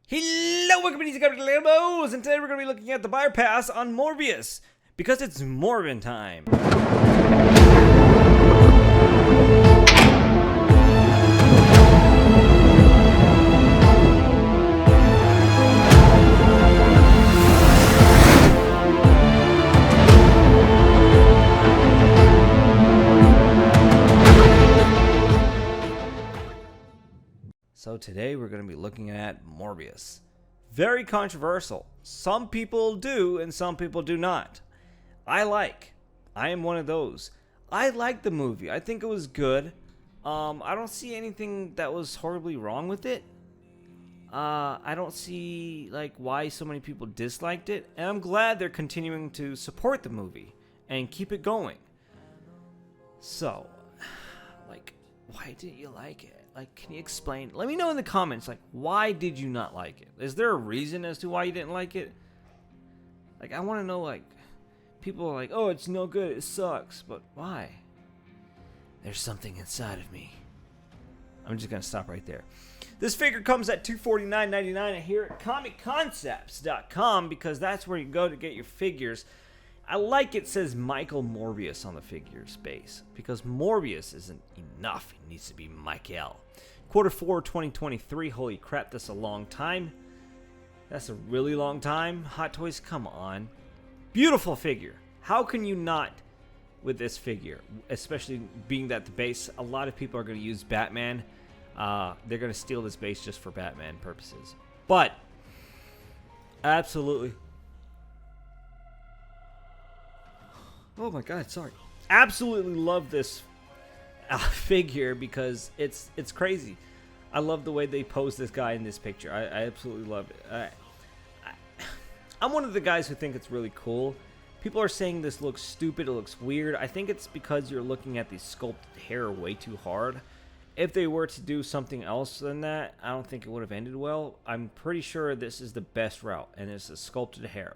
Hello, welcome to Collectibles, and today we're going to be looking at the buyer pass on Morbius, because it's Morbin time. So today we're going to be looking at Morbius. Very controversial. Some people do and some people do not. I am one of those. I like the movie. I think it was good. I don't see anything that was horribly wrong with it. I don't see why so many people disliked it, and I'm glad they're continuing to support the movie and keep it going. So, why didn't you like it? Can you explain? Let me know in the comments, why did you not like it? Is there a reason as to why you didn't like it? I want to know, people are like, oh, it's no good, it sucks. But why? There's something inside of me. I'm just going to stop right there. This figure comes at $249.99 here at ComicConcepts.com because that's where you go to get your figures. I like it says Michael Morbius on the figure's base because Morbius isn't enough. It needs to be Michael. Q4 2023. Holy crap, that's a long time. That's a really long time. Hot Toys, come on. Beautiful figure. How can you not with this figure? Especially being that the base, a lot of people are going to use Batman. They're going to steal this base just for Batman purposes. But, absolutely. Oh my god, sorry. Absolutely love this figure because it's crazy. I love the way they pose this guy in this picture. I absolutely love it. I'm one of the guys who think it's really cool. People are saying this looks stupid, it looks weird. I think it's because you're looking at the sculpted hair way too hard. If they were to do something else than that, I don't think it would have ended well. I'm pretty sure this is the best route, and it's a sculpted hair.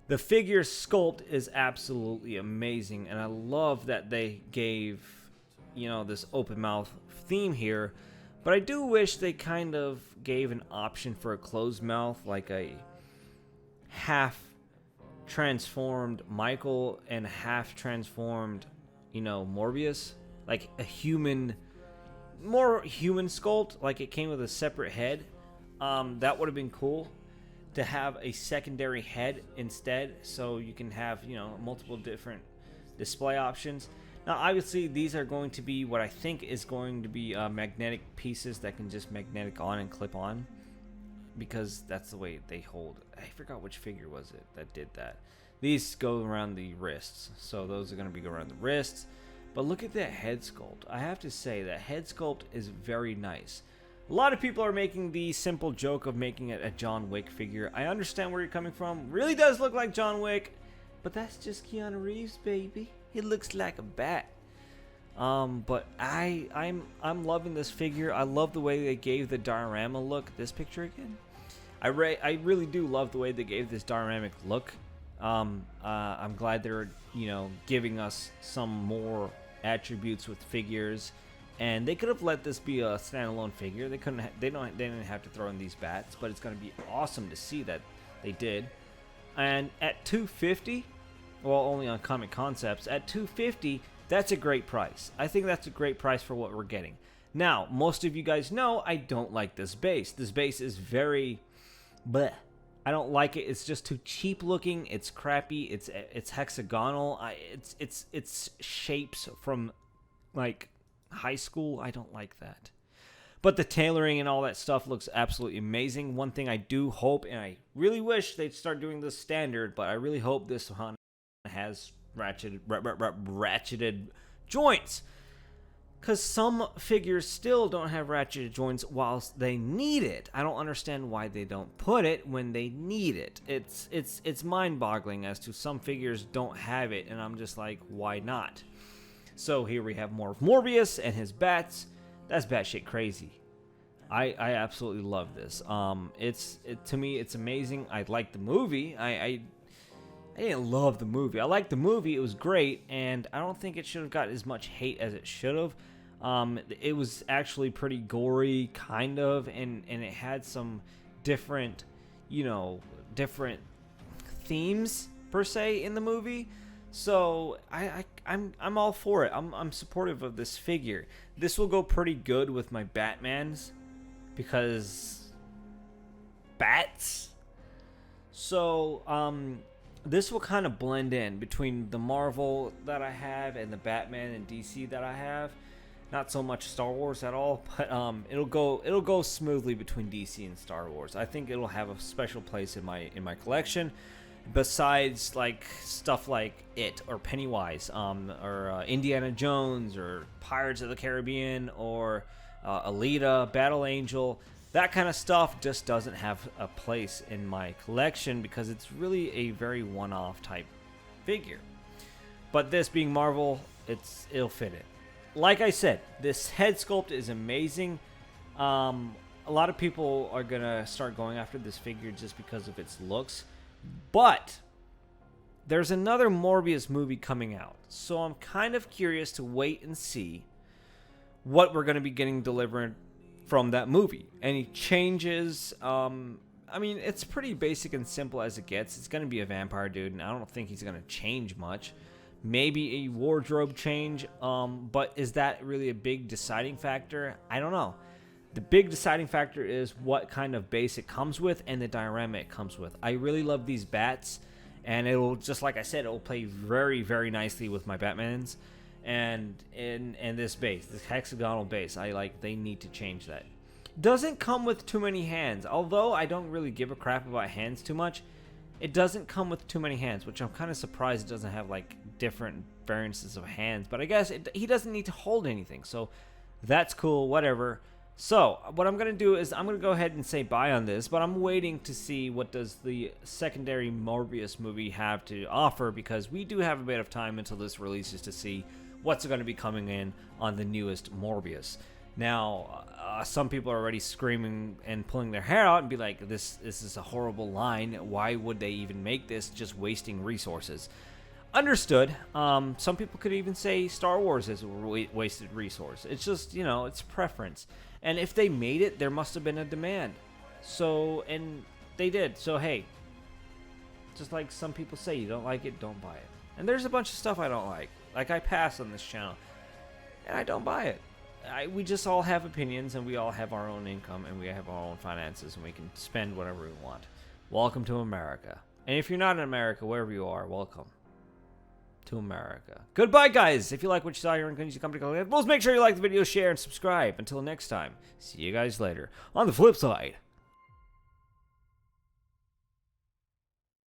The figure sculpt is absolutely amazing, and I love that they gave, this open mouth theme here. But I do wish they kind of gave an option for a closed mouth, like a half transformed Michael and half transformed, Morbius, like a more human sculpt, like it came with a separate head. That would have been cool. To have a secondary head instead, so you can have multiple different display options. Now obviously these are going to be what I think is going to be magnetic pieces that can just magnetic on and clip on, because that's the way they hold. I forgot which figure was it that did that. These go around the wrists, so those are going to be around the wrists. But look at that head sculpt. I have to say that head sculpt is very nice. A lot of people are making the simple joke of making it a John Wick figure. I understand where you're coming from. Really does look like John Wick, but that's just Keanu Reeves, baby. He looks like a bat. But I'm loving this figure. I love the way they gave the diorama look. This picture again. I really do love the way they gave this dioramic look. I'm glad they're giving us some more attributes with figures. And they could have let this be a standalone figure. They couldn't. They didn't have to throw in these bats, but it's going to be awesome to see that they did. And at $250, well, only on Comic Concepts at $250, that's a great price. I think that's a great price for what we're getting. Now, most of you guys know I don't like this base. This base is very, bleh. I don't like it. It's just too cheap looking. It's crappy. It's hexagonal. It's shapes from high school. I don't like that. But the tailoring and all that stuff looks absolutely amazing. One thing I do hope, and I really wish they'd start doing this standard, but I really hope this one has ratcheted joints. Because some figures still don't have ratcheted joints whilst they need it. I don't understand why they don't put it when they need it. It's mind-boggling as to some figures don't have it, and I'm just like, why not? So here we have more of Morbius and his bats. That's batshit crazy. I absolutely love this. To me, it's amazing. I like the movie. I didn't love the movie. I liked the movie. It was great, and I don't think it should have got as much hate as it should have. It was actually pretty gory, kind of, and it had some different, different themes per se in the movie. So I'm all for it. I'm supportive of this figure. This will go pretty good with my Batmans because bats. So this will kind of blend in between the Marvel that I have and the Batman and DC that I have. Not so much Star Wars at all, but it'll go smoothly between DC and Star Wars. I think it'll have a special place in my collection. Besides like stuff like It or Pennywise, or Indiana Jones or Pirates of the Caribbean or Alita, Battle Angel, that kind of stuff just doesn't have a place in my collection because it's really a very one-off type figure. But this being Marvel, it'll fit in. Like I said, this head sculpt is amazing. A lot of people are gonna start going after this figure just because of its looks. But there's another Morbius movie coming out, so I'm kind of curious to wait and see what we're going to be getting delivered from that movie. Any changes? I mean, it's pretty basic and simple as it gets. It's going to be a vampire dude, and I don't think he's going to change much. Maybe a wardrobe change, but is that really a big deciding factor? I don't know. The big deciding factor is what kind of base it comes with and the diorama it comes with. I really love these bats, and it'll, just like I said, it'll play very, very nicely with my Batmans. And in this base, this hexagonal base, they need to change that. Doesn't come with too many hands. Although I don't really give a crap about hands too much, it doesn't come with too many hands, which I'm kind of surprised it doesn't have like different variances of hands. But I guess he doesn't need to hold anything, so that's cool, whatever. So, what I'm going to do is I'm going to go ahead and say bye on this, but I'm waiting to see what does the secondary Morbius movie have to offer, because we do have a bit of time until this releases to see what's going to be coming in on the newest Morbius. Now, some people are already screaming and pulling their hair out and be like, this is a horrible line. Why would they even make this? Just wasting resources. Understood. Some people could even say Star Wars is a wasted resource. It's just, it's preference. And if they made it, there must have been a demand. So, and they did. So, hey, just like some people say, you don't like it, don't buy it. And there's a bunch of stuff I don't like. Like, I pass on this channel, and I don't buy it. We just all have opinions, and we all have our own income, and we have our own finances, and we can spend whatever we want. Welcome to America. And if you're not in America, wherever you are, welcome to America. Goodbye, guys. If you like what you saw here on Kunji's Company Collectibles, make sure you like the video, share, and subscribe. Until next time, see you guys later on the flip side.